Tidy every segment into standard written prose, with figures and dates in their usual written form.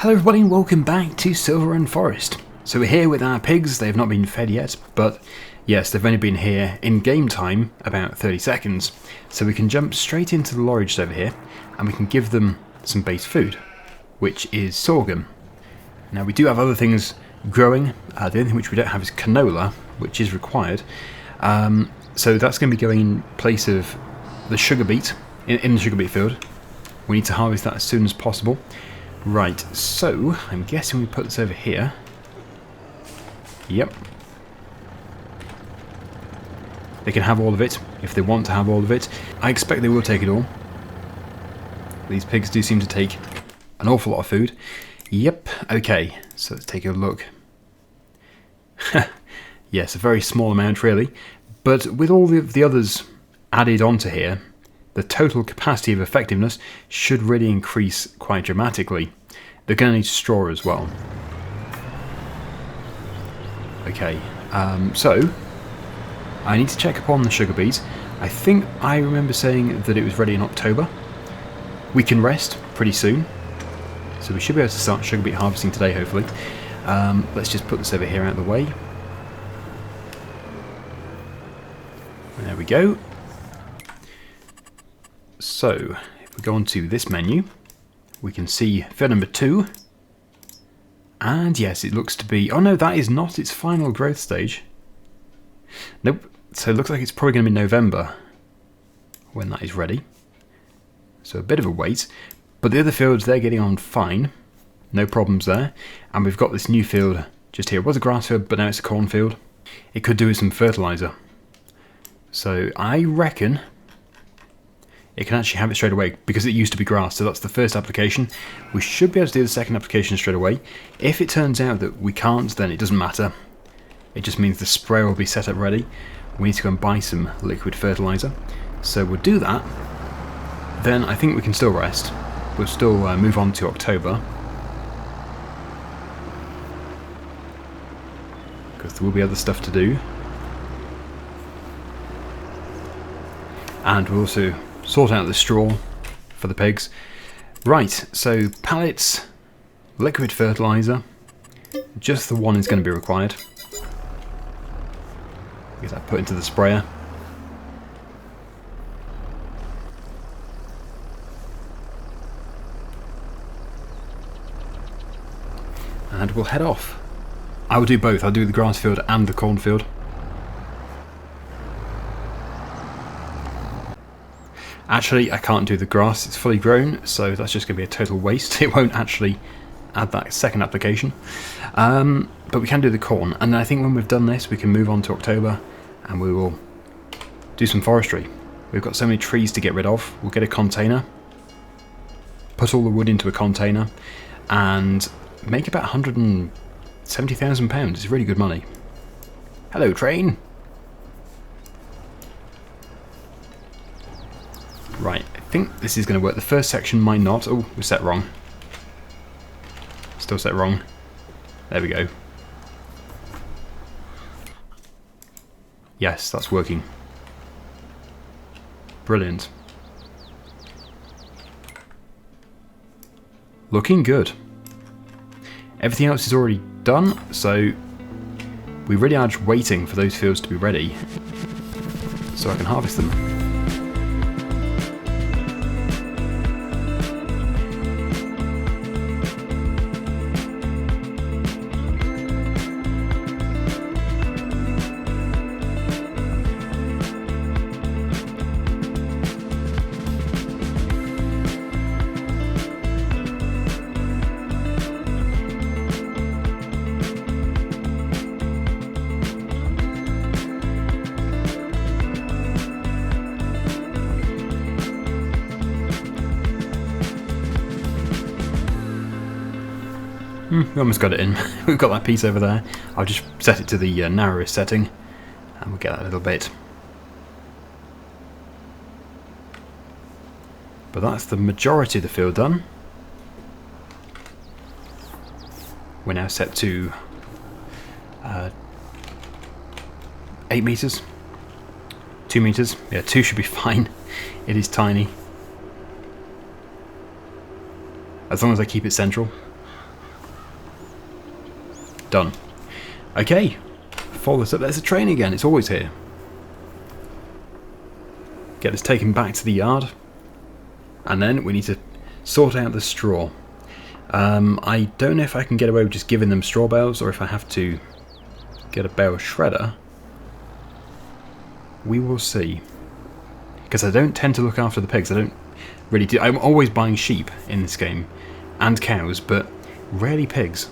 Hello everybody and welcome back to Silverrun Forest. So we're here with our pigs. They've not been fed yet, but yes, they've only been here in game time about 30 seconds. So we can jump straight into the lorage over here and we can give them some base food, which is sorghum. Now we do have other things growing. The only thing which we don't have is canola, which is required. So that's going to be going in place of the sugar beet, in the sugar beet field. We need to harvest that as soon as possible. Right, so I'm guessing we put this over here. Yep. They can have all of it if they want to have all of it. I expect they will take it all. These pigs do seem to take an awful lot of food. Yep, okay, so let's take a look. Yes, a very small amount really. But with all the others added onto here, the total capacity of effectiveness should really increase quite dramatically. They're going to need straw as well. Okay, so I need to check upon the sugar beets. I think I remember saying that it was ready in October. We can rest pretty soon, so we should be able to start sugar beet harvesting today, hopefully. Let's just put this over here out of the way. There we go. So, if we go on to this menu, we can see field number 2. And yes, it looks to be... Oh no, that is not its final growth stage. Nope. So it looks like it's probably going to be November when that is ready. So a bit of a wait. But the other fields, they're getting on fine. No problems there. And we've got this new field just here. It was a grass field, but now it's a cornfield. It could do with some fertiliser. So I reckon it can actually have it straight away because it used to be grass, so that's the first application. We should be able to do the second application straight away. If it turns out that we can't, then it doesn't matter. It just means the sprayer will be set up ready. We need to go and buy some liquid fertiliser. So we'll do that. Then I think we can still rest. We'll still move on to October, because there will be other stuff to do. And we'll also sort out the straw for the pigs. Right, so pallets, liquid fertiliser, just the one is going to be required. Get that put into the sprayer. And we'll head off. I will do both, I'll do the grass field and the cornfield. Actually, I can't do the grass, it's fully grown, so that's just going to be a total waste. It won't actually add that second application. But we can do the corn, and I think when we've done this, we can move on to October, and we will do some forestry. We've got so many trees to get rid of. We'll get a container, put all the wood into a container, and make about £170,000. It's really good money. Hello, train! Right, I think this is going to work. The first section might not. Oh, we're set wrong. Still set wrong. There we go. Yes, that's working. Brilliant. Looking good. Everything else is already done, so we really are just waiting for those fields to be ready so I can harvest them. We almost got it in. We've got that piece over there. I'll just set it to the narrowest setting and we'll get that a little bit. But that's the majority of the field done. We're now set to 8 meters. 2 meters. Yeah, 2 should be fine. It is tiny. As long as I keep it central. Done. Okay, follow this up. There's a train again. It's always here. Get this taken back to the yard. And then we need to sort out the straw. I don't know if I can get away with just giving them straw bales or if I have to get a bale shredder. We will see. Because I don't tend to look after the pigs. I don't really do. I'm always buying sheep in this game. And cows, but rarely pigs.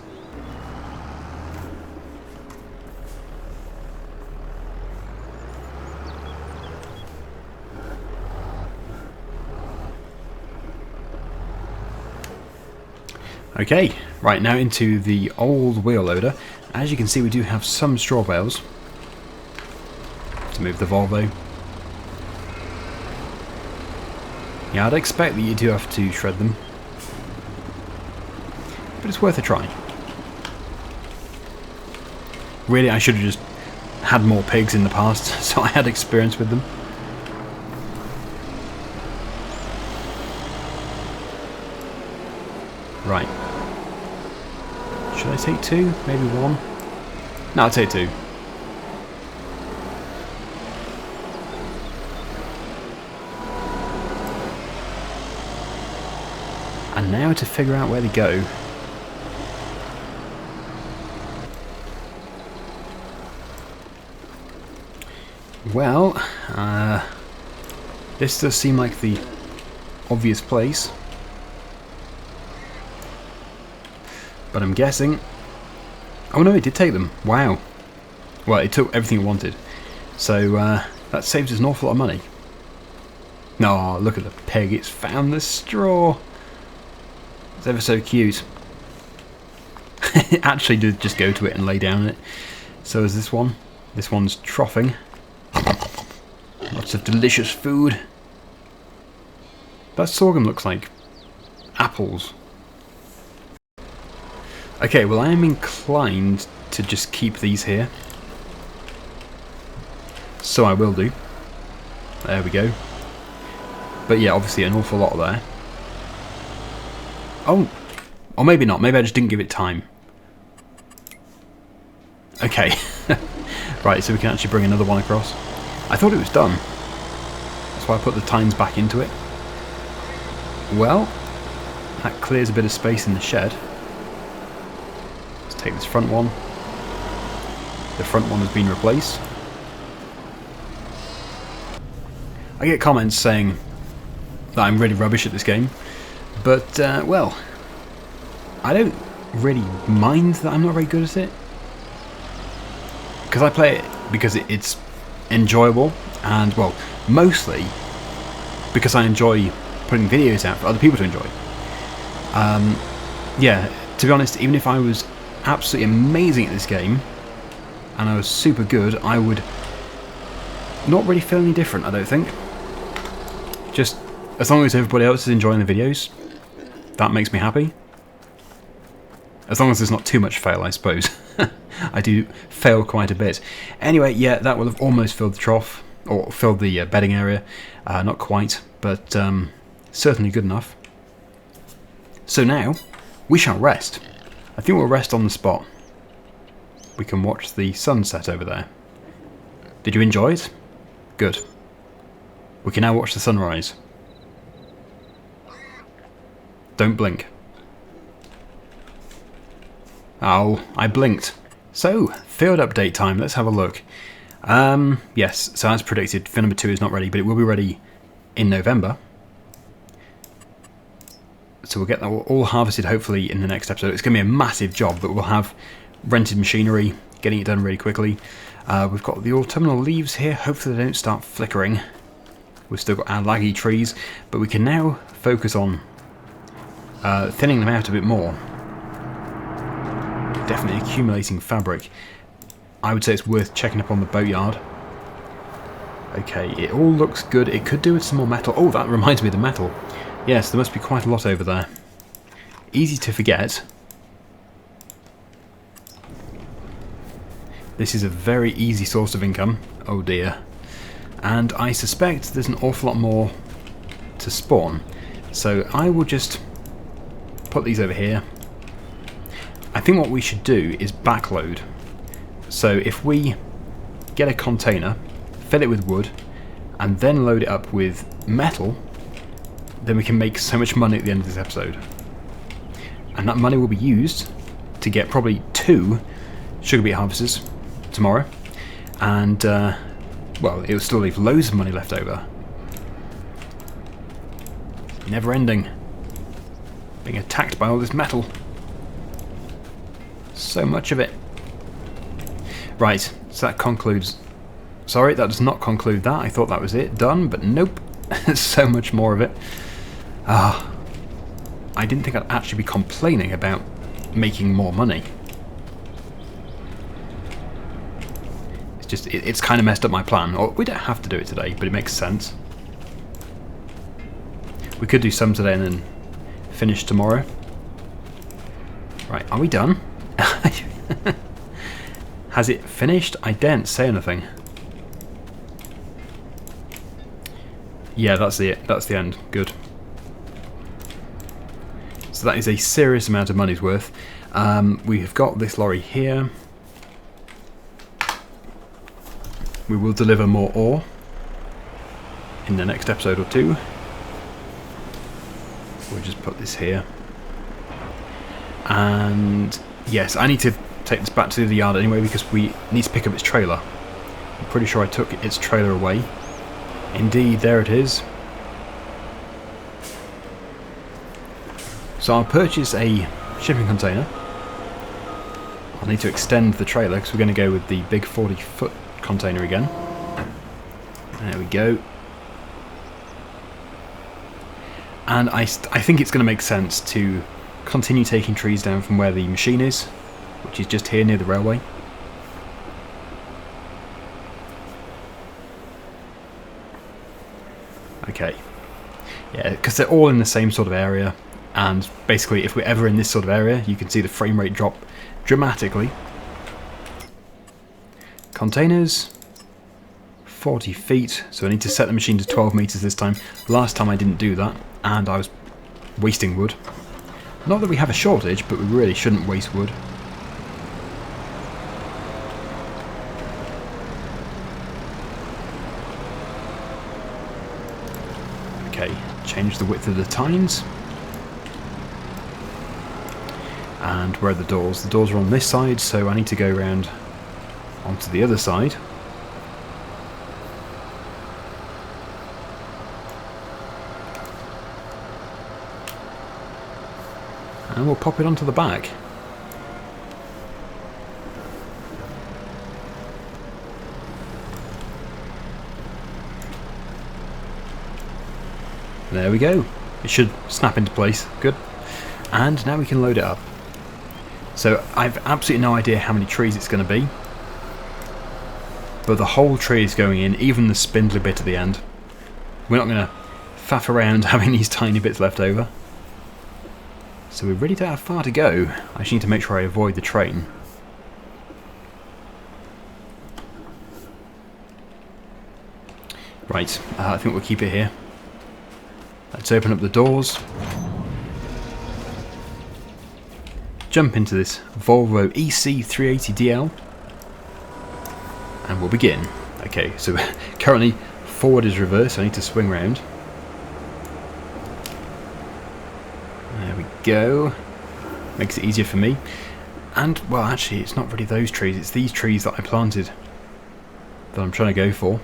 Okay, right now into the old wheel loader. As you can see, we do have some straw bales. To move the Volvo. Yeah, I'd expect that you do have to shred them. But it's worth a try. Really, I should have just had more pigs in the past, so I had experience with them. Right. Should I take two? Maybe one? No, I'll take two. And now to figure out where they go. Well, this does seem like the obvious place. But I'm guessing... Oh no, it did take them. Wow. Well, it took everything it wanted. So that saves us an awful lot of money. Oh, look at the pig. It's found the straw. It's ever so cute. It actually did just go to it and lay down in it. So is this one. This one's troughing. Lots of delicious food. That sorghum looks like apples. Okay, well I am inclined to just keep these here. So I will do. There we go. But yeah, obviously an awful lot there. Oh! Or maybe not, maybe I just didn't give it time. Okay. Right, so we can actually bring another one across. I thought it was done. That's why I put the tines back into it. Well, that clears a bit of space in the shed. Take this front one. The front one has been replaced. I get comments saying that I'm really rubbish at this game, but well, I don't really mind that I'm not very good at it, because I play it because it's enjoyable, and well, mostly because I enjoy putting videos out for other people to enjoy. Yeah, to be honest, even if I was absolutely amazing at this game and I was super good, I would not really feel any different, I don't think. Just as long as everybody else is enjoying the videos, that makes me happy. As long as there's not too much fail, I suppose. I do fail quite a bit. Anyway, yeah, that will have almost filled the trough, or filled the bedding area. Not quite, but certainly good enough. So now, we shall rest. I think we'll rest on the spot. We can watch the sunset over there. Did you enjoy it? Good. We can now watch the sunrise. Don't blink. Oh, I blinked. So, field update time. Let's have a look. Yes, so as predicted, field number 2 is not ready, but it will be ready in November. So we'll get that all harvested hopefully in the next episode. It's going to be a massive job, but we'll have rented machinery, getting it done really quickly. We've got the autumnal leaves here. Hopefully they don't start flickering. We've still got our laggy trees, but we can now focus on thinning them out a bit more. Definitely accumulating fabric. I would say it's worth checking up on the boatyard. Okay, it all looks good. It could do with some more metal. Oh, that reminds me of the metal. Yes, there must be quite a lot over there. Easy to forget. This is a very easy source of income. Oh dear. And I suspect there's an awful lot more to spawn. So I will just put these over here. I think what we should do is backload. So if we get a container, fill it with wood, and then load it up with metal, then we can make so much money at the end of this episode. And that money will be used to get probably 2 sugar beet harvesters tomorrow. And, well, it'll still leave loads of money left over. Never ending. Being attacked by all this metal. So much of it. Right, so that concludes... Sorry, that does not conclude that. I thought that was it. Done, but nope. There's so much more of it. Ah, I didn't think I'd actually be complaining about making more money. It's just, it's kind of messed up my plan. Or we don't have to do it today, but it makes sense. We could do some today and then finish tomorrow. Right, are we done? Has it finished? I daren't say anything. Yeah, that's the end. Good. So that is a serious amount of money's worth. We have got this lorry here. We will deliver more ore in the next episode or 2. We'll just put this here. And yes, I need to take this back to the yard anyway because we need to pick up its trailer. I'm pretty sure I took its trailer away. Indeed, there it is. So I'll purchase a shipping container. I'll need to extend the trailer because we're going to go with the big 40-foot container again. There we go. And I think it's going to make sense to continue taking trees down from where the machine is, which is just here near the railway. Okay. Yeah, because they're all in the same sort of area, and basically if we're ever in this sort of area, you can see the frame rate drop dramatically. Containers, 40 feet, so I need to set the machine to 12 meters this time. Last time I didn't do that, and I was wasting wood. Not that we have a shortage, but we really shouldn't waste wood. Okay, change the width of the tines. And where are the doors? The doors are on this side, so I need to go around onto the other side. And we'll pop it onto the back. There we go. It should snap into place. Good. And now we can load it up. So I've absolutely no idea how many trees it's going to be. But the whole tree is going in, even the spindly bit at the end. We're not going to faff around having these tiny bits left over. So we really don't have far to go. I just need to make sure I avoid the train. Right, I think we'll keep it here. Let's open up the doors. Jump into this Volvo EC380DL. And we'll begin. Okay, so currently forward is reverse, so I need to swing round. There we go. Makes it easier for me. And, well, actually, it's not really those trees, it's these trees that I planted that I'm trying to go for.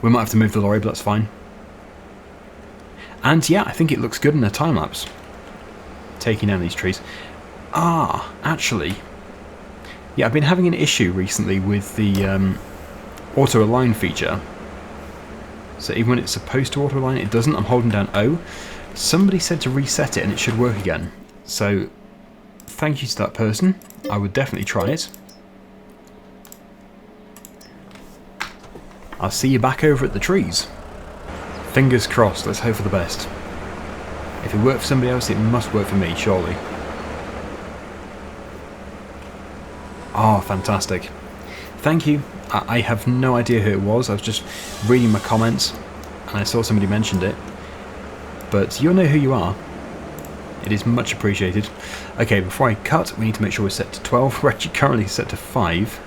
We might have to move the lorry, but that's fine. And yeah, I think it looks good in a time-lapse. Taking down these trees. Ah, actually. Yeah, I've been having an issue recently with the auto-align feature. So even when it's supposed to auto-align, it doesn't. I'm holding down O. Somebody said to reset it and it should work again. So, thank you to that person. I would definitely try it. I'll see you back over at the trees. Fingers crossed, let's hope for the best. If it worked for somebody else, it must work for me, surely. Oh, fantastic. Thank you. I have no idea who it was. I was just reading my comments and I saw somebody mentioned it. But you'll know who you are. It is much appreciated. Okay, before I cut, we need to make sure we're set to 12. We're actually currently set to 5.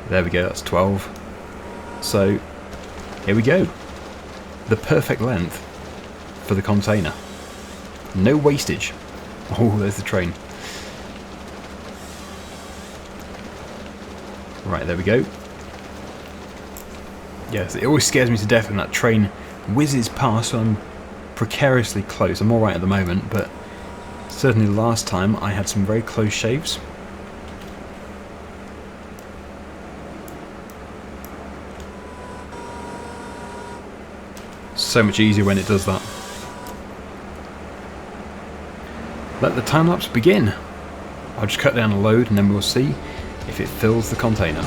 There we go, that's 12. So, here we go. The perfect length for the container. No wastage. Oh, there's the train. Right, there we go. Yes, it always scares me to death when that train whizzes past when I'm precariously close. I'm alright at the moment, but certainly last time I had some very close shaves. So much easier when it does that. Let the time lapse begin. I'll just cut down a load and then we'll see if it fills the container.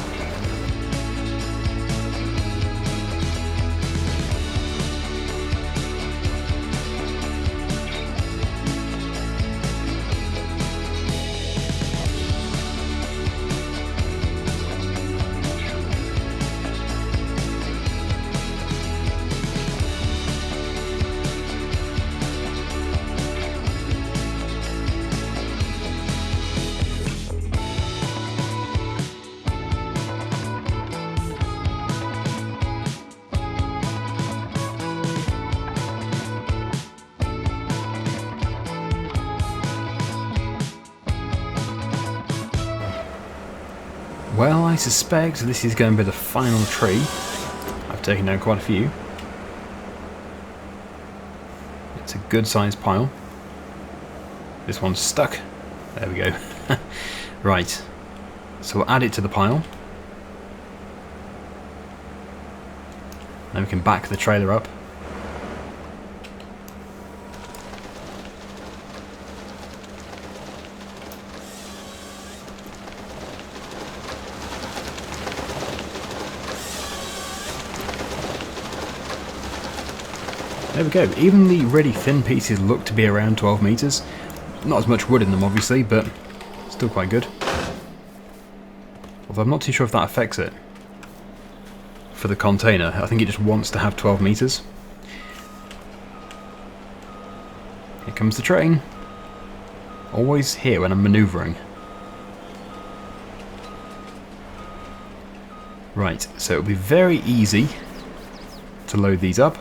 Well, I suspect this is going to be the final tree. I've taken down quite a few. It's a good sized pile. This one's stuck. There we go. Right, so we'll add it to the pile. Then we can back the trailer up. There we go. Even the really thin pieces look to be around 12 meters. Not as much wood in them, obviously, but still quite good. Although I'm not too sure if that affects it. For the container, I think it just wants to have 12 meters. Here comes the train. Always here when I'm maneuvering. Right, so it'll be very easy to load these up.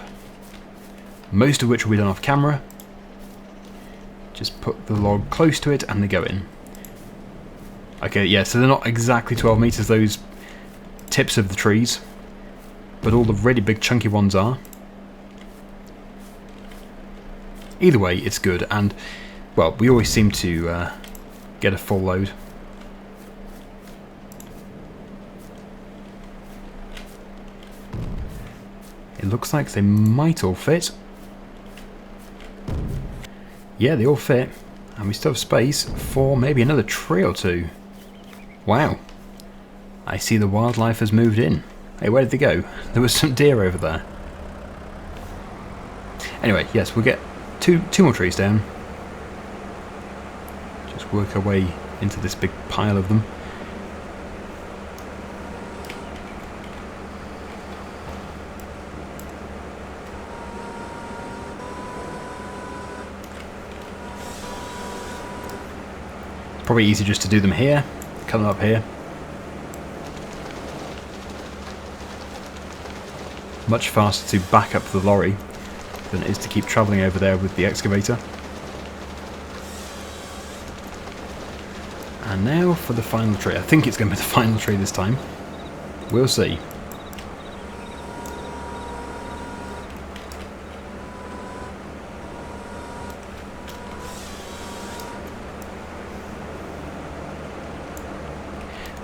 Most of which will be done off camera. Just put the log close to it and they go in. Okay, yeah, so they're not exactly 12 meters, those tips of the trees, but all the really big chunky ones are. Either way, it's good, and, well, we always seem to get a full load. It looks like they might all fit. Yeah, they all fit, and we still have space for maybe another tree or two. Wow. I see the wildlife has moved in. Hey, where did they go? There was some deer over there. Anyway, yes, we'll get two more trees down. Just work our way into this big pile of them. Probably easier just to do them here, cut them up here. Much faster to back up the lorry than it is to keep travelling over there with the excavator. And now for the final tree. I think it's going to be the final tree this time. We'll see.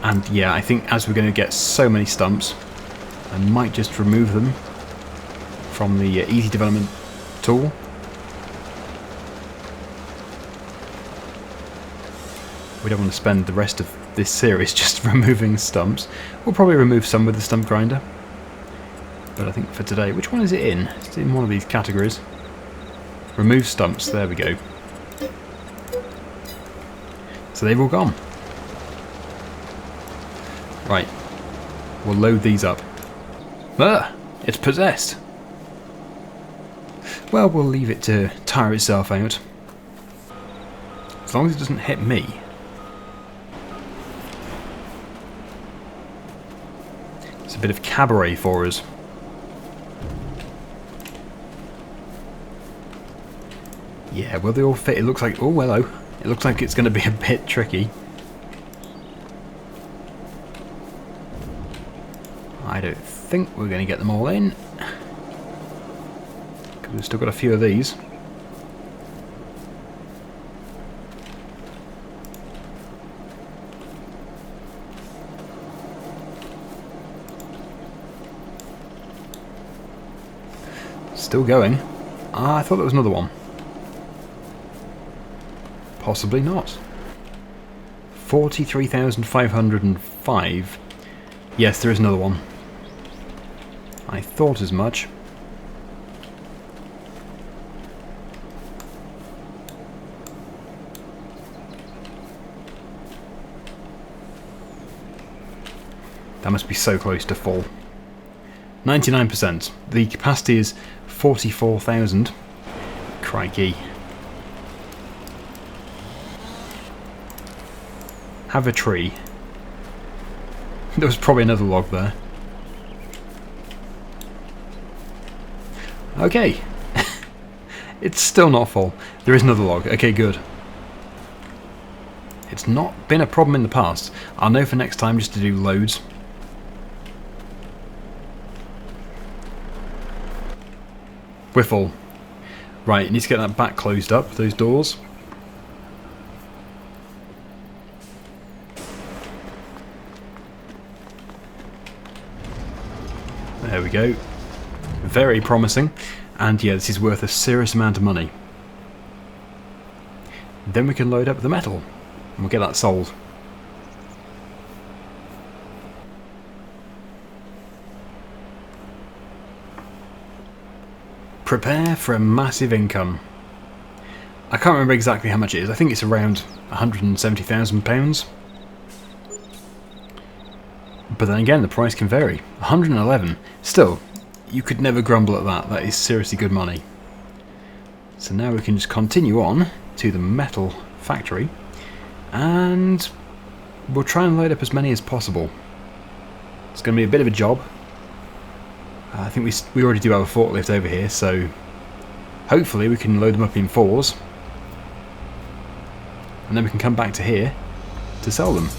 And yeah, I think as we're going to get so many stumps, I might just remove them from the easy development tool. We don't want to spend the rest of this series just removing stumps. We'll probably remove some with the stump grinder. But I think for today, which one is it in? It's in one of these categories. Remove stumps, there we go. So they've all gone. Right, we'll load these up. Ah, it's possessed. Well, we'll leave it to tire itself out. As long as it doesn't hit me. It's a bit of cabaret for us. Yeah, will they all fit? It looks like... Oh, hello. It looks like it's going to be a bit tricky. I don't think we're going to get them all in. Because we've still got a few of these. Still going. Ah, I thought there was another one. Possibly not. 43,505. Yes, there is another one. I thought as much. That must be so close to full. 99%. The capacity is 44,000. Crikey. Have a tree. There was probably another log there. Okay. It's still not full. There is another log. Okay, good. It's not been a problem in the past. I'll know for next time just to do loads. We're full. Right, you need to get that back closed up, those doors. There we go. Very promising. And yeah, this is worth a serious amount of money. Then we can load up the metal. And we'll get that sold. Prepare for a massive income. I can't remember exactly how much it is. I think it's around £170,000. But then again, the price can vary. 111. Still, you could never grumble at that. That is seriously good money. So now we can just continue on to the metal factory. And we'll try and load up as many as possible. It's going to be a bit of a job. I think we already do have a forklift over here, so hopefully we can load them up in 4s. And then we can come back to here to sell them.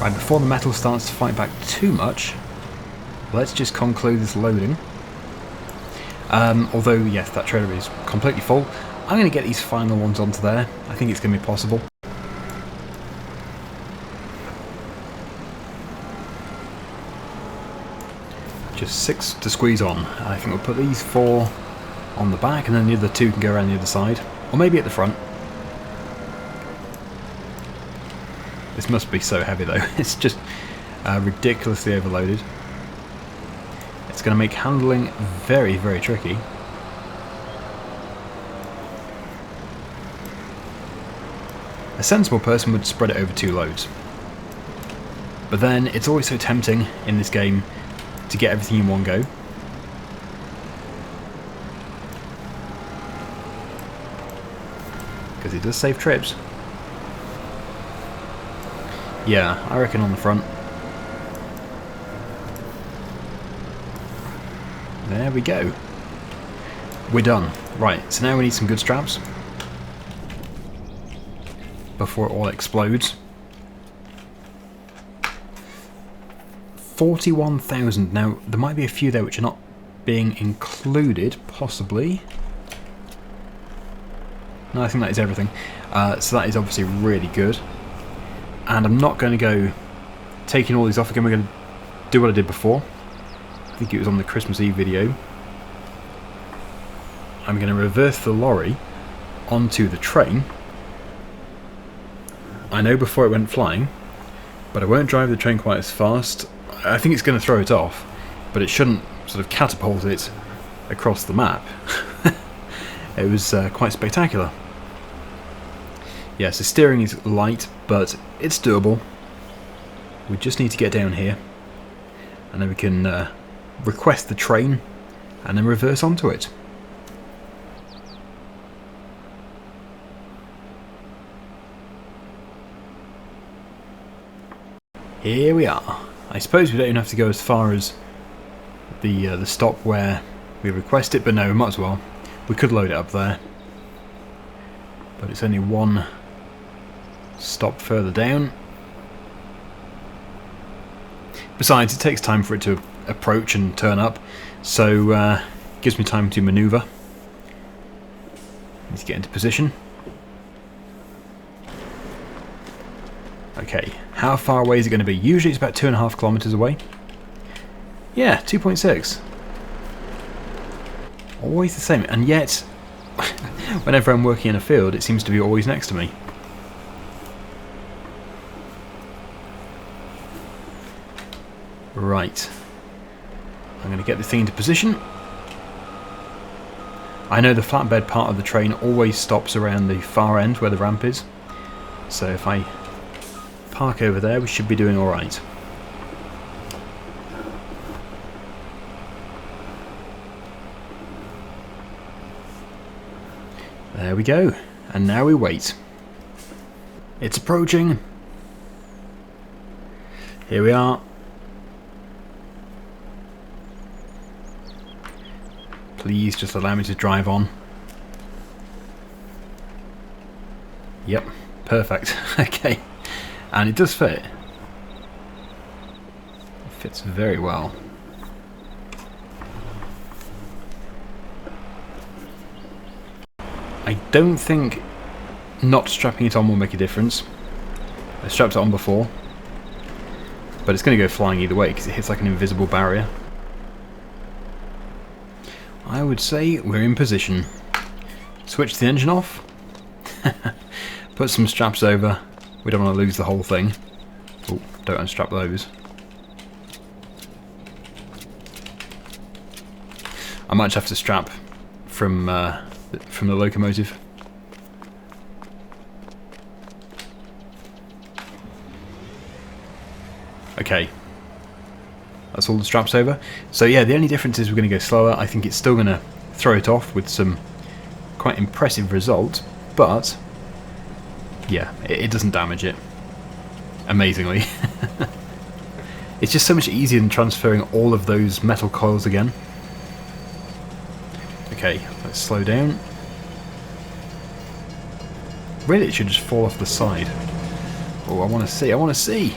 Right, before the metal starts to fight back too much, let's just conclude this loading. Although, yes, that trailer is completely full. I'm going to get these final ones onto there. I think it's going to be possible. Just 6 to squeeze on. I think we'll put these 4 on the back, and then the other 2 can go around the other side. Or maybe at the front. This must be so heavy though. It's just ridiculously overloaded. It's going to make handling very, very tricky. A sensible person would spread it over 2 loads. But then it's always so tempting in this game to get everything in one go. Because it does save trips. Yeah, I reckon on the front. There we go. We're done. Right, so now we need some good straps before it all explodes. 41,000. Now, there might be a few there which are not being included, possibly. No, I think that is everything. So that is obviously really good. And I'm not going to go taking all these off again. We're going to do what I did before. I think it was on the Christmas Eve video. I'm going to reverse the lorry onto the train. I know before it went flying, but I won't drive the train quite as fast. I think it's going to throw it off, but it shouldn't sort of catapult it across the map. It was quite spectacular. Yeah, so steering is light, but it's doable. We just need to get down here, and then we can request the train, and then reverse onto it. Here we are. I suppose we don't even have to go as far as the stop where we request it, but no, we might as well. We could load it up there, but it's only one stop further down. Besides, it takes time for it to approach and turn up, so it gives me time to manoeuvre. Need to get into position. Okay, how far away is it going to be? Usually it's about 2.5 kilometers away. Yeah, 2.6. Always the same, and yet whenever I'm working in a field it seems to be always next to me. Right, I'm going to get this thing into position. I know the flatbed part of the train always stops around the far end where the ramp is, so if I park over there we should be doing alright. There we go, and now we wait. It's approaching. Here we are. Please just allow me to drive on. Yep, perfect. Okay, and it does fit. It fits very well. I don't think not strapping it on will make a difference. I strapped it on before, but it's going to go flying either way because it hits like an invisible barrier. I would say we're in position. Switch the engine off. Put some straps over. We don't want to lose the whole thing. Oh, don't unstrap those. I might have to strap from the locomotive. Okay, that's all the straps over. So yeah, the only difference is we're going to go slower. I think it's still going to throw it off with some quite impressive results, but yeah, it doesn't damage it, amazingly. It's just so much easier than transferring all of those metal coils again. Okay, let's slow down. Really, it should just fall off the side. Oh, I want to see, I want to see!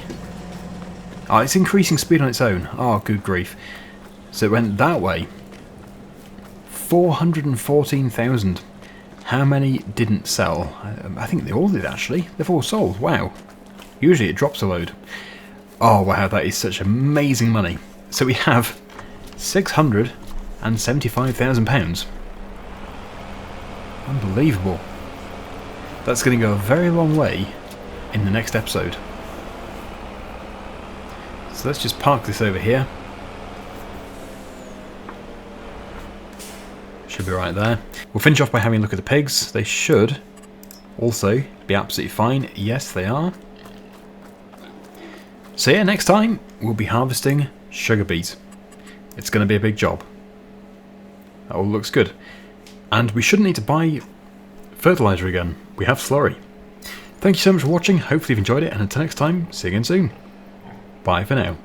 Oh, it's increasing speed on its own. Oh, good grief. So it went that way. 414,000. How many didn't sell? I think they all did, actually. They've all sold. Wow. Usually it drops a load. Oh, wow, that is such amazing money. So we have £675,000. Unbelievable. That's going to go a very long way in the next episode. So let's just park this over here. Should be right there. We'll finish off by having a look at the pigs. They should also be absolutely fine. Yes, they are. So yeah, next time we'll be harvesting sugar beet. It's going to be a big job. That all looks good. And we shouldn't need to buy fertilizer again. We have slurry. Thank you so much for watching, hopefully you've enjoyed it, and until next time, see you again soon. Bye for now.